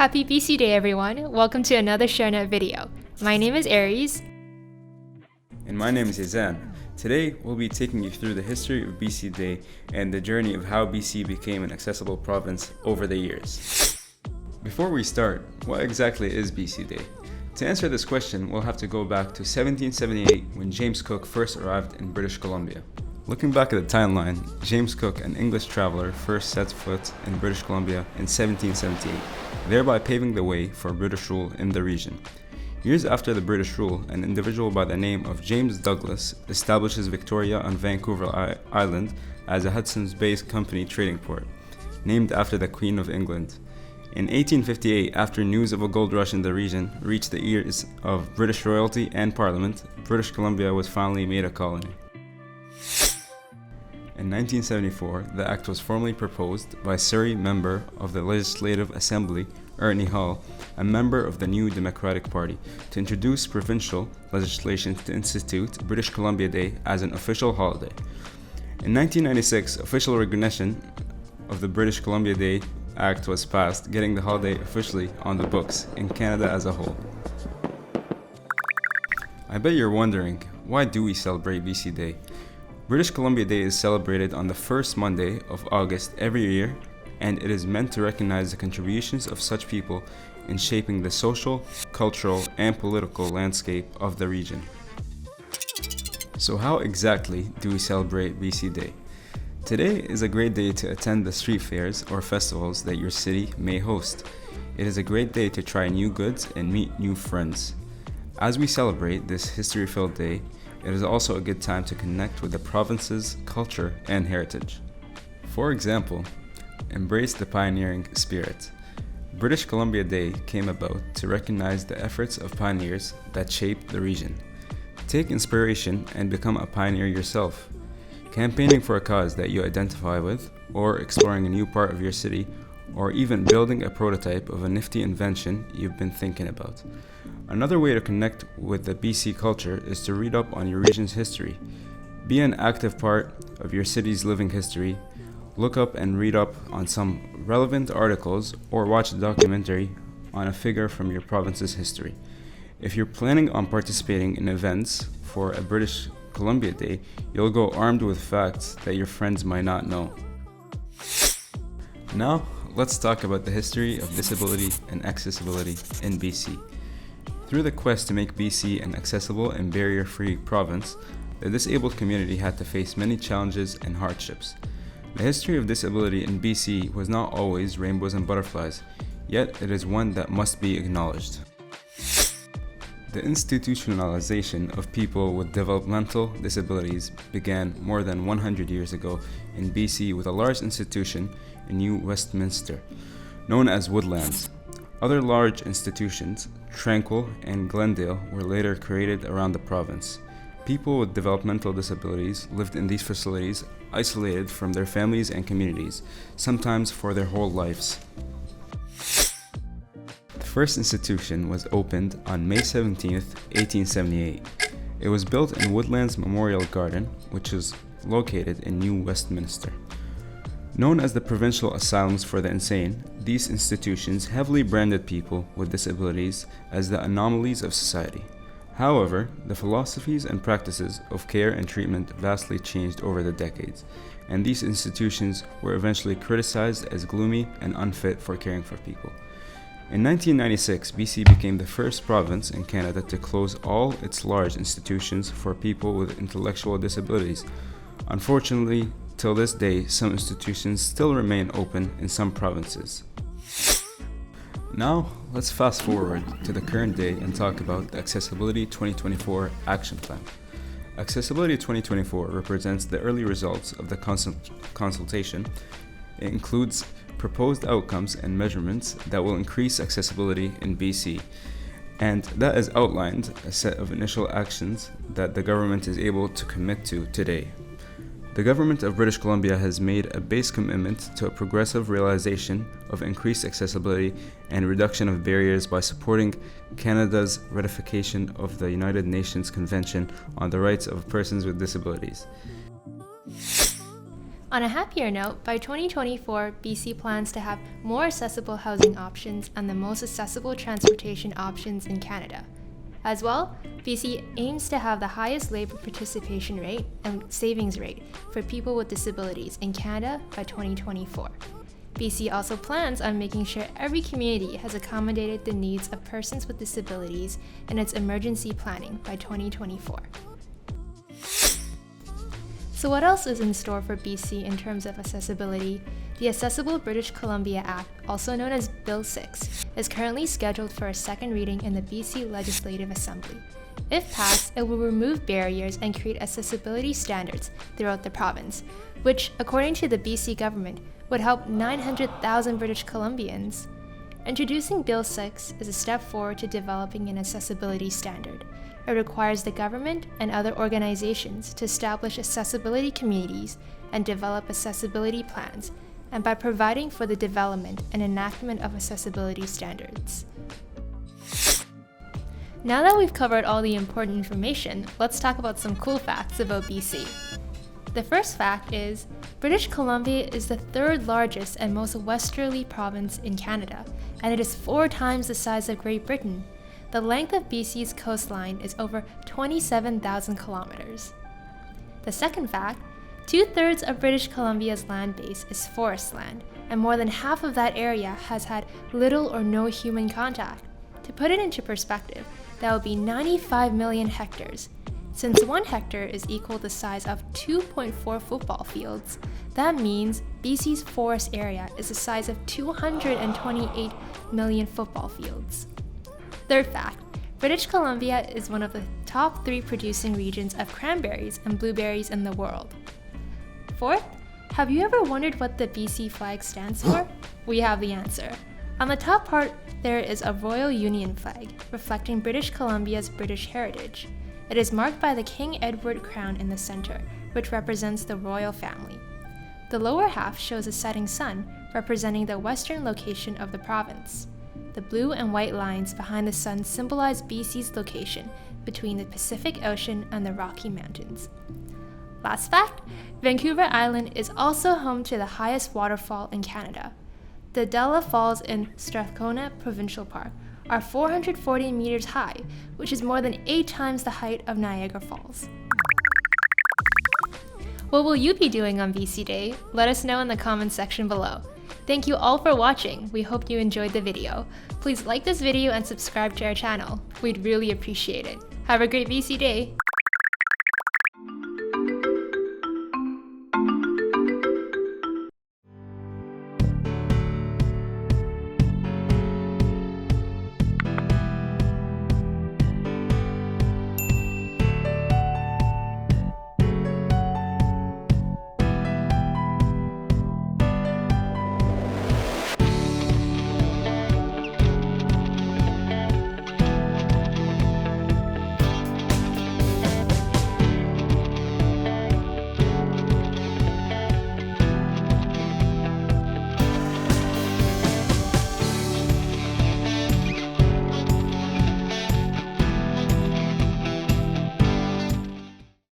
Happy BC Day everyone, welcome to another ShareNet video. My name is Aries. And my name is Yazan. Today we'll be taking you through the history of BC Day and the journey of how BC became an accessible province over the years. Before we start, what exactly is BC Day? To answer this question, we'll have to go back to 1778 when James Cook first arrived in British Columbia. Looking back at the timeline, James Cook, an English traveler, first set foot in British Columbia in 1778, thereby paving the way for British rule in the region. Years after the British rule, an individual by the name of James Douglas establishes Victoria on Vancouver Island as a Hudson's Bay Company trading port, named after the Queen of England. In 1858, after news of a gold rush in the region reached the ears of British royalty and Parliament, British Columbia was finally made a colony. In 1974, the act was formally proposed by Surrey member of the Legislative Assembly, Ernie Hall, a member of the New Democratic Party, to introduce provincial legislation to institute British Columbia Day as an official holiday. In 1996, official recognition of the British Columbia Day Act was passed, getting the holiday officially on the books in Canada as a whole. I bet you're wondering, why do we celebrate BC Day? British Columbia Day is celebrated on the first Monday of August every year, and it is meant to recognize the contributions of such people in shaping the social, cultural, and political landscape of the region. So how exactly do we celebrate BC Day? Today is a great day to attend the street fairs or festivals that your city may host. It is a great day to try new goods and meet new friends. As we celebrate this history-filled day, it is also a good time to connect with the province's culture and heritage. For example, embrace the pioneering spirit. British Columbia Day came about to recognize the efforts of pioneers that shaped the region. Take inspiration and become a pioneer yourself. Campaigning for a cause that you identify with, or exploring a new part of your city, or even building a prototype of a nifty invention you've been thinking about. Another way to connect with the BC culture is to read up on your region's history. Be an active part of your city's living history. Look up and read up on some relevant articles or watch a documentary on a figure from your province's history. If you're planning on participating in events for a British Columbia Day, you'll go armed with facts that your friends might not know. Now, let's talk about the history of disability and accessibility in BC. Through the quest to make BC an accessible and barrier-free province, the disabled community had to face many challenges and hardships. The history of disability in BC was not always rainbows and butterflies, yet it is one that must be acknowledged. The institutionalization of people with developmental disabilities began more than 100 years ago in BC with a large institution in New Westminster, known as Woodlands. Other large institutions, Tranquil and Glendale, were later created around the province. People with developmental disabilities lived in these facilities isolated from their families and communities, sometimes for their whole lives. The first institution was opened on May 17, 1878. It was built in Woodlands Memorial Garden, which is located in New Westminster. Known as the Provincial Asylums for the Insane, these institutions heavily branded people with disabilities as the anomalies of society. However, the philosophies and practices of care and treatment vastly changed over the decades, and these institutions were eventually criticized as gloomy and unfit for caring for people. In 1996, BC became the first province in Canada to close all its large institutions for people with intellectual disabilities. Unfortunately, till this day, some institutions still remain open in some provinces. Now, let's fast forward to the current day and talk about the Accessibility 2024 Action Plan. Accessibility 2024 represents the early results of the consultation. It includes proposed outcomes and measurements that will increase accessibility in BC, and that is outlined a set of initial actions that the government is able to commit to today. The Government of British Columbia has made a base commitment to a progressive realization of increased accessibility and reduction of barriers by supporting Canada's ratification of the United Nations Convention on the Rights of Persons with Disabilities. On a happier note, by 2024, BC plans to have more accessible housing options and the most accessible transportation options in Canada. As well, BC aims to have the highest labor participation rate and savings rate for people with disabilities in Canada by 2024. BC also plans on making sure every community has accommodated the needs of persons with disabilities in its emergency planning by 2024. So what else is in store for BC in terms of accessibility? The Accessible British Columbia Act, also known as Bill 6, is currently scheduled for a second reading in the BC Legislative Assembly. If passed, it will remove barriers and create accessibility standards throughout the province, which, according to the BC government, would help 900,000 British Columbians. Introducing Bill 6 is a step forward to developing an accessibility standard. It requires the government and other organizations to establish accessibility communities and develop accessibility plans, and by providing for the development and enactment of accessibility standards. Now that we've covered all the important information, let's talk about some cool facts about BC. The first fact is, British Columbia is the third largest and most westerly province in Canada, and it is 4 times the size of Great Britain. The length of BC's coastline is over 27,000 kilometers. The second fact, 2/3 of British Columbia's land base is forest land, and more than half of that area has had little or no human contact. To put it into perspective, that would be 95 million hectares. Since 1 hectare is equal to the size of 2.4 football fields, that means BC's forest area is the size of 228 million football fields. Third fact, British Columbia is one of the top 3 producing regions of cranberries and blueberries in the world. Fourth, have you ever wondered what the BC flag stands for? We have the answer. On the top part, there is a Royal Union flag, reflecting British Columbia's British heritage. It is marked by the King Edward crown in the center, which represents the royal family. The lower half shows a setting sun, representing the western location of the province. The blue and white lines behind the sun symbolize BC's location between the Pacific Ocean and the Rocky Mountains. Last fact, Vancouver Island is also home to the highest waterfall in Canada. The Della Falls in Strathcona Provincial Park are 440 meters high, which is more than 8 times the height of Niagara Falls. What will you be doing on BC Day? Let us know in the comments section below. Thank you all for watching. We hope you enjoyed the video. Please like this video and subscribe to our channel. We'd really appreciate it. Have a great BC Day!